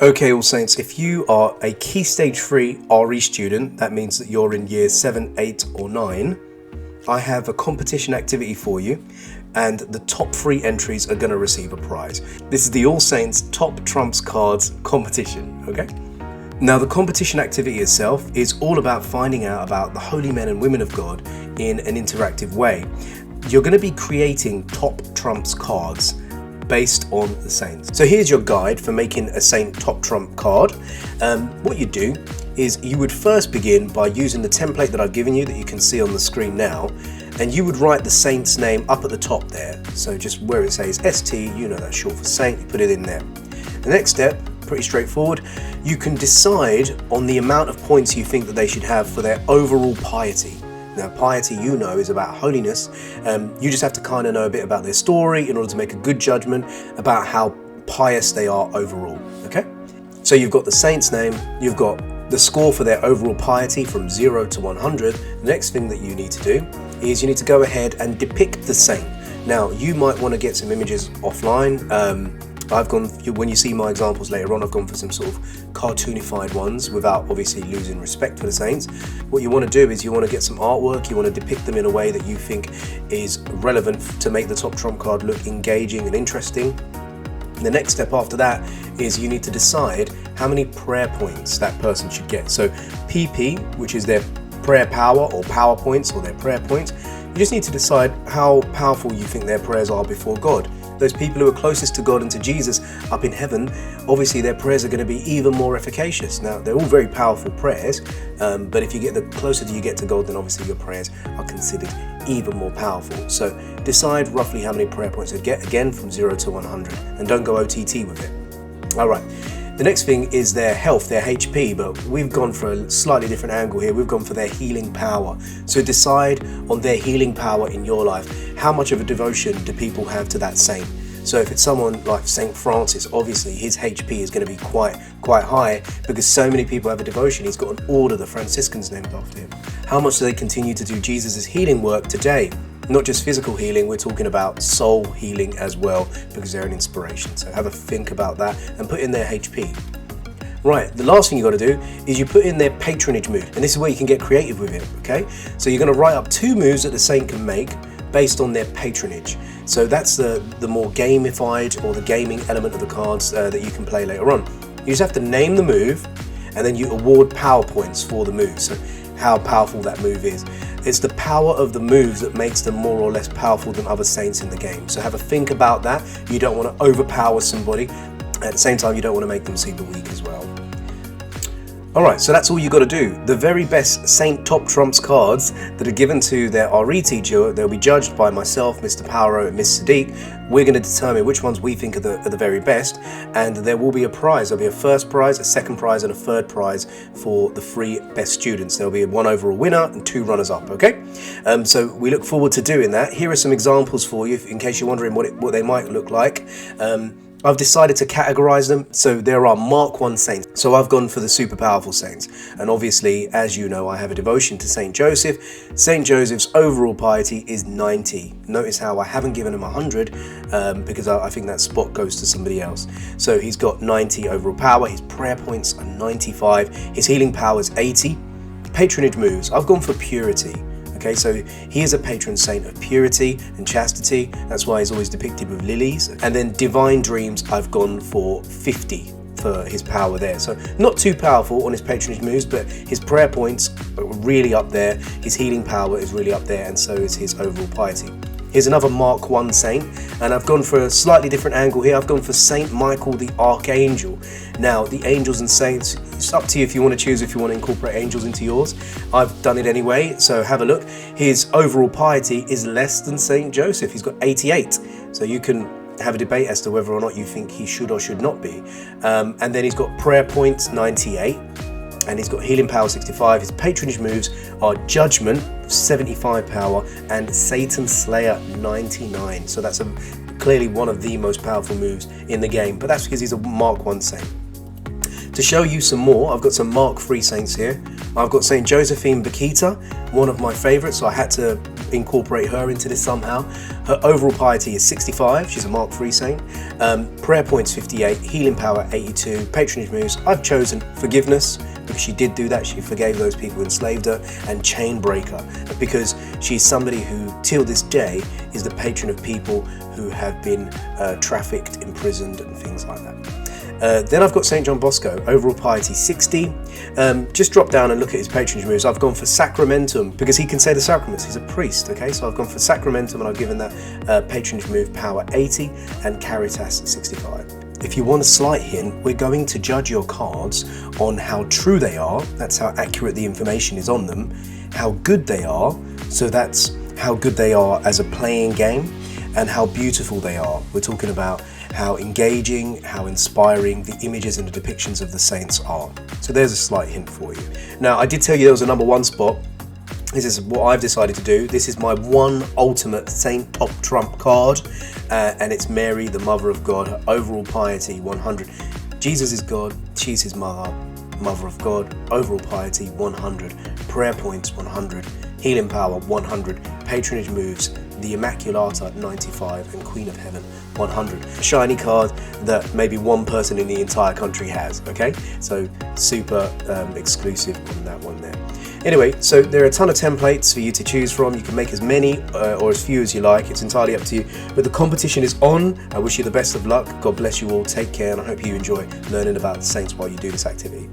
Okay, All Saints, if you are a Key Stage 3 RE student, that means that you're in year 7, 8 or 9, I have a competition activity for you, and the top 3 entries are going to receive a prize. This is the All Saints Top Trumps Cards competition, okay? Now, the competition activity itself is all about finding out about the holy men and women of God in an interactive way. You're going to be creating Top Trumps cards based on the saints. So here's your guide for making a saint top trump card. What you do is you would first begin by using the template that I've given you that you can see on the screen now, and you would write the saint's name up at the top there. So just where it says ST, you know that's short for saint, you put it in there. The next step, pretty straightforward, you can decide on the amount of points you think that they should have for their overall piety. Now, piety, you know, is about holiness. You just have to kind of know a bit about their story in order to make a good judgment about how pious they are overall, okay? So you've got the saint's name, you've got the score for their overall piety from 0 to 100. The next thing that you need to do is you need to go ahead and depict the saint. Now, you might want to get some images offline. When you see my examples later on, I've gone for some sort of cartoonified ones without obviously losing respect for the saints. What you want to do is you want to get some artwork, you want to depict them in a way that you think is relevant to make the top trump card look engaging and interesting. The next step after that is you need to decide how many prayer points that person should get. So PP, which is their prayer power or power points or their prayer points, you just need to decide how powerful you think their prayers are before God. Those people who are closest to God and to Jesus up in heaven, obviously their prayers are going to be even more efficacious. Now, they're all very powerful prayers, but if you get the closer you get to God, then obviously your prayers are considered even more powerful. So decide roughly how many prayer points you'd get, again from 0 to 100, and don't go OTT with it. All right. The next thing is their health, their HP, but we've gone for a slightly different angle here. We've gone for their healing power. So decide on their healing power in your life. How much of a devotion do people have to that saint? So if it's someone like Saint Francis, obviously his HP is going to be quite high because so many people have a devotion. He's got an order, the Franciscans, named after him. How much do they continue to do Jesus' healing work today? Not just physical healing, we're talking about soul healing as well, because they're an inspiration. So have a think about that and put in their HP. Right, the last thing you got to do is you put in their patronage move, and this is where you can get creative with it, okay? So you're going to write up 2 moves that the saint can make based on their patronage. So that's the more gamified or the gaming element of the cards that you can play later on. You just have to name the move, and then you award power points for the move. So how powerful that move is. It's the power of the moves that makes them more or less powerful than other saints in the game. So have a think about that. You don't want to overpower somebody. At the same time, you don't want to make them seem weak as well. Alright, so that's all you got to do. The very best Saint Top Trumps cards that are given to their RE teacher, they'll be judged by myself, Mr. Powerrow and Miss Sadiq. We're going to determine which ones we think are the very best, and there will be a prize. There'll be a first prize, a second prize, and a third prize for the 3 best students. There'll be 1 overall winner and 2 runners-up, okay? So we look forward to doing that. Here are some examples for you, in case you're wondering what they might look like. I've decided to categorize them. So there are Mark 1 saints. So I've gone for the super powerful saints. And obviously, as you know, I have a devotion to Saint Joseph. Saint Joseph's overall piety is 90. Notice how I haven't given him 100 because I think that spot goes to somebody else. So he's got 90 overall power. His prayer points are 95. His healing power is 80. Patronage moves. I've gone for purity. Okay, so he is a patron saint of purity and chastity. That's why he's always depicted with lilies. And then divine dreams, I've gone for 50 for his power there. So not too powerful on his patronage moves, but his prayer points are really up there. His healing power is really up there, and so is his overall piety. Here's another Mark 1 saint, and I've gone for a slightly different angle here. I've gone for Saint Michael the Archangel. Now, the angels and saints, it's up to you if you want to choose if you want to incorporate angels into yours. I've done it anyway, so have a look. His overall piety is less than Saint Joseph. He's got 88, so you can have a debate as to whether or not you think he should or should not be. And then he's got prayer points 98. And he's got healing power 65. His patronage moves are judgment 75 power and Satan Slayer 99. So that's clearly one of the most powerful moves in the game, but that's because he's a Mark 1 saint. To show you some more, I've got some Mark 3 saints here. I've got Saint Josephine Bakita, one of my favorites, so I had to incorporate her into this somehow. Her overall piety is 65. She's a Mark III saint. Prayer points 58. Healing power 82. Patronage moves. I've chosen forgiveness because she did do that. She forgave those people who enslaved her, and chain breaker because she's somebody who, till this day, is the patron of people who have been trafficked, imprisoned, and things like that. Then I've got St. John Bosco, overall piety 60. Just drop down and look at his patronage moves. I've gone for sacramentum because he can say the sacraments. He's a priest, okay? So I've gone for sacramentum and I've given that patronage move power 80 and caritas 65. If you want a slight hint, we're going to judge your cards on how true they are. That's how accurate the information is on them. How good they are. So that's how good they are as a playing game, and how beautiful they are. We're talking about how engaging, how inspiring the images and the depictions of the saints are. So there's a slight hint for you. Now, I did tell you there was a number one spot. This is what I've decided to do. This is my one ultimate saint top trump card, and it's Mary, the Mother of God. Her overall piety 100. Jesus is God, she's his mother, Mother of God. Overall piety 100. Prayer points 100. Healing power 100. Patronage moves, the Immaculata 95, and Queen of Heaven 100. A shiny card that maybe one person in the entire country has, okay? So super exclusive on that one there. Anyway, so there are a ton of templates for you to choose from. You can make as many or as few as you like. It's entirely up to you. But the competition is on. I wish you the best of luck. God bless you all. Take care, and I hope you enjoy learning about the saints while you do this activity.